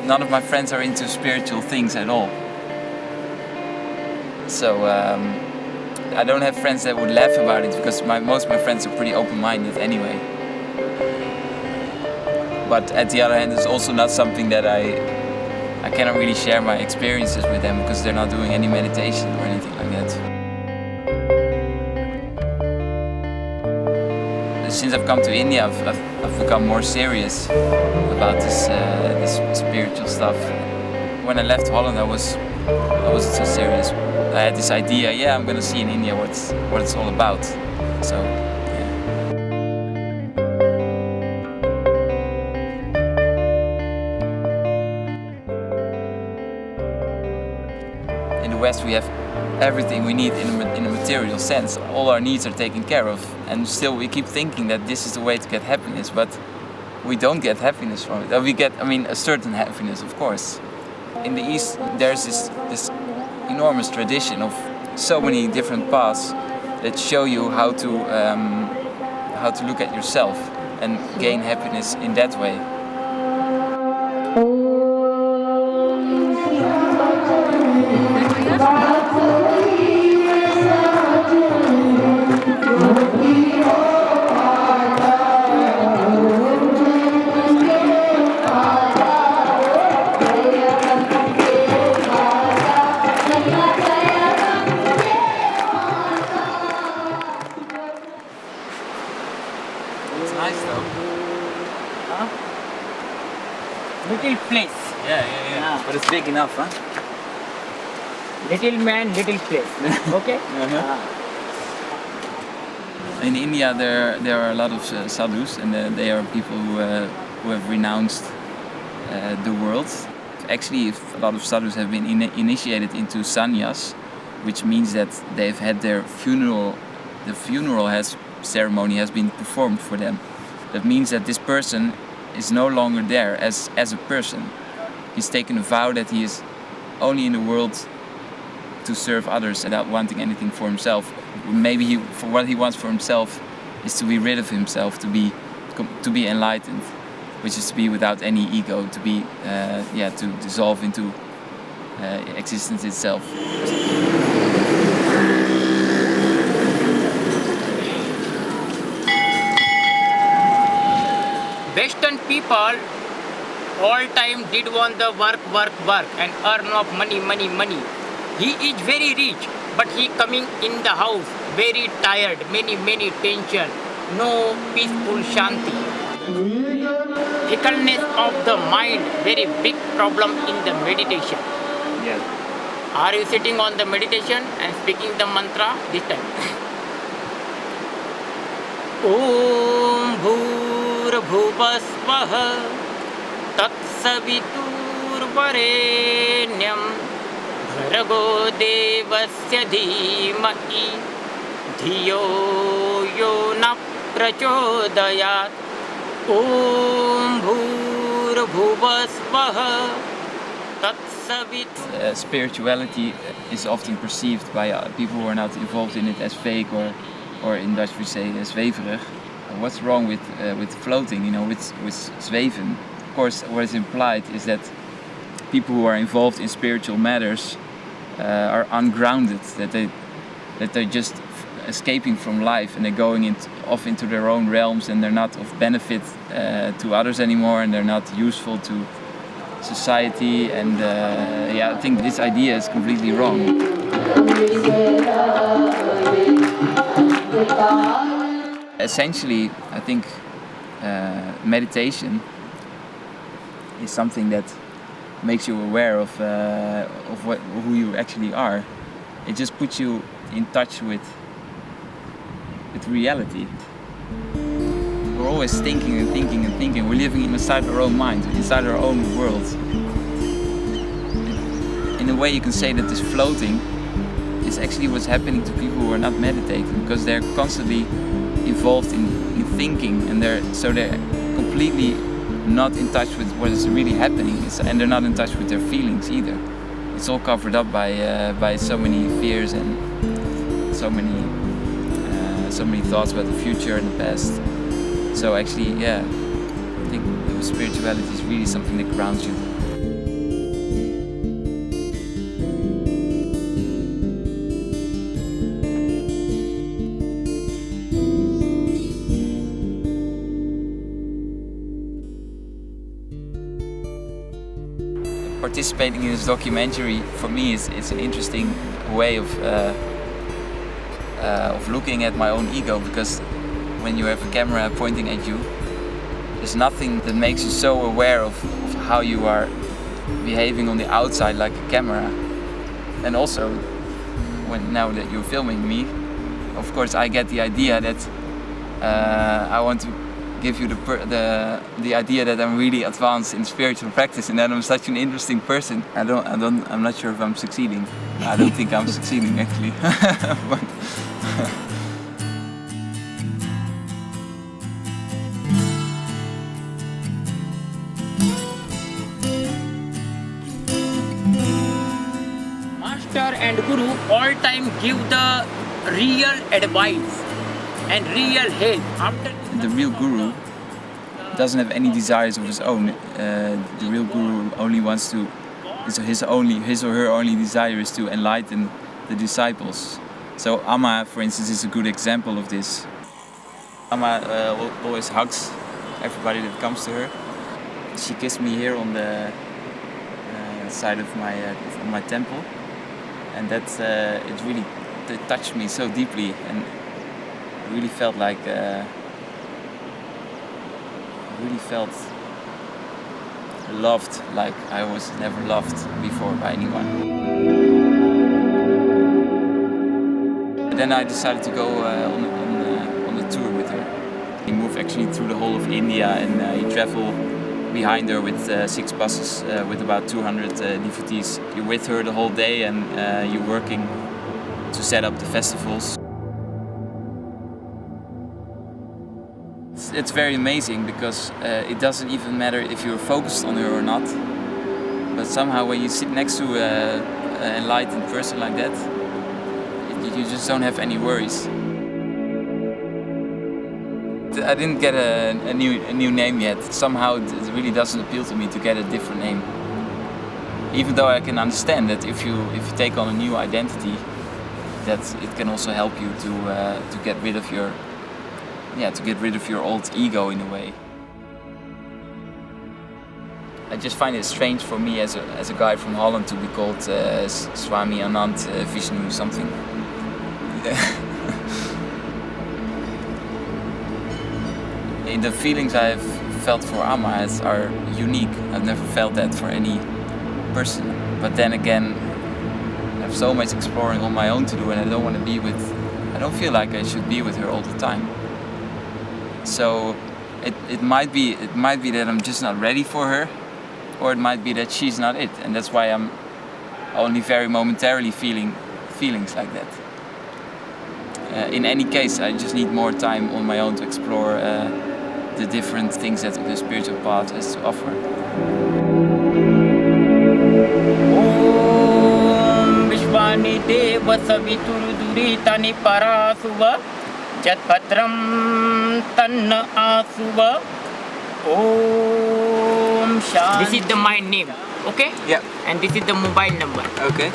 None of my friends are into spiritual things at all. So I don't have friends that would laugh about it because most of my friends are pretty open-minded anyway. But at the other hand, it's also not something that I cannot really share my experiences with them because they're not doing any meditation or anything like that. Since I've come to India, I've become more serious about this spiritual stuff. When I left Holland, I wasn't so serious. I had this idea, yeah, I'm gonna see in India what it's all about. So, yeah. In the West, we have everything we need in a material sense. All our needs are taken care of, and still we keep thinking that this is the way to get happiness, but we don't get happiness from it. We get, a certain happiness, of course. In the East, there's this enormous tradition of so many different paths that show you how to look at yourself and gain happiness in that way. It's nice though. Huh? Little place. Yeah. But it's big enough, huh? Little man, little place. Okay? In India, there are a lot of sadhus, and they are people who have renounced the world. Actually, a lot of sadhus have been initiated into sannyas, which means that they've had their funeral. The funeral ceremony has been performed for them. That means that this person is no longer there as a person. He's taken a vow that he is only in the world to serve others without wanting anything for himself. Maybe for what he wants for himself is to be rid of himself, to be enlightened, which is to be without any ego, to be to dissolve into existence itself. Western people all time did want the work and earn of money. He is very rich, but he coming in the house very tired, many tension, no peaceful shanti. Fickleness of the mind, very big problem in the meditation. Yeah. Are you sitting on the meditation and speaking the mantra this time? Om Bhurabhuvasvah Tatsaviturvarenyam Bhargo Devasya Dhimahi Dhiyo Yo Na Prachodayat Om Bhurabhuvasvah Tatsavit. Spirituality is often perceived by people who are not involved in it as fake, or in Dutch we say zweverig. What's wrong with floating, with zweven? Of course, what is implied is that people who are involved in spiritual matters are ungrounded, that they're just escaping from life and they're going off into their own realms, and they're not of benefit to others anymore, and they're not useful to society. And I think this idea is completely wrong. Essentially, I think meditation is something that makes you aware of who you actually are. It just puts you in touch with reality. We're always thinking and thinking and thinking. We're living inside our own mind, inside our own world. In a way, you can say that this floating is actually what's happening to people who are not meditating, because they're constantly involved in thinking, and they're completely not in touch with what is really happening, and they're not in touch with their feelings either. It's all covered up by so many fears and so many thoughts about the future and the past. So actually, spirituality is really something that grounds you. Participating in this documentary for me is an interesting way of looking at my own ego, because when you have a camera pointing at you, there's nothing that makes you so aware of how you are behaving on the outside like a camera. And also, now that you're filming me, of course I get the idea that I want to give you the idea that I'm really advanced in spiritual practice and that I'm such an interesting person. I'm not sure if I'm succeeding. I don't think I'm succeeding actually. But Master and Guru all time give the real advice and real help. After the real guru doesn't have any desires of his own. The real guru only wants to, his or her only desire is to enlighten the disciples. So Amma, for instance, is a good example of this. Amma always hugs everybody that comes to her. She kissed me here on the side of my temple, and it really touched me so deeply, and I really felt like loved, like I was never loved before by anyone. And then I decided to go on the tour with her. We moved actually through the whole of India, and you travel behind her with 6 buses with about 200 devotees. You're with her the whole day, and you're working to set up the festivals. It's very amazing because it doesn't even matter if you're focused on her or not, but somehow when you sit next to an enlightened person like that, you just don't have any worries. I didn't get a new name yet. Somehow it really doesn't appeal to me to get a different name. Even though I can understand that if you take on a new identity, that it can also help you to get rid of your old ego in a way. I just find it strange for me as a guy from Holland to be called Swami Anand Vishnu something. The feelings I've felt for Amma are unique. I've never felt that for any person. But then again, I have so much exploring on my own to do, and I don't feel like I should be with her all the time. So it might be that I'm just not ready for her, or it might be that she's not it, and that's why I'm only very momentarily feeling feelings like that. In any case, I just need more time on my own to explore the different things that the spiritual path has to offer. Om Vishwani Deva Savituru Duritani Parasuva Jat Bhadram Tanna Asuva Om Shanti. This is the my name, okay? Yeah. And this is the mobile number. Okay.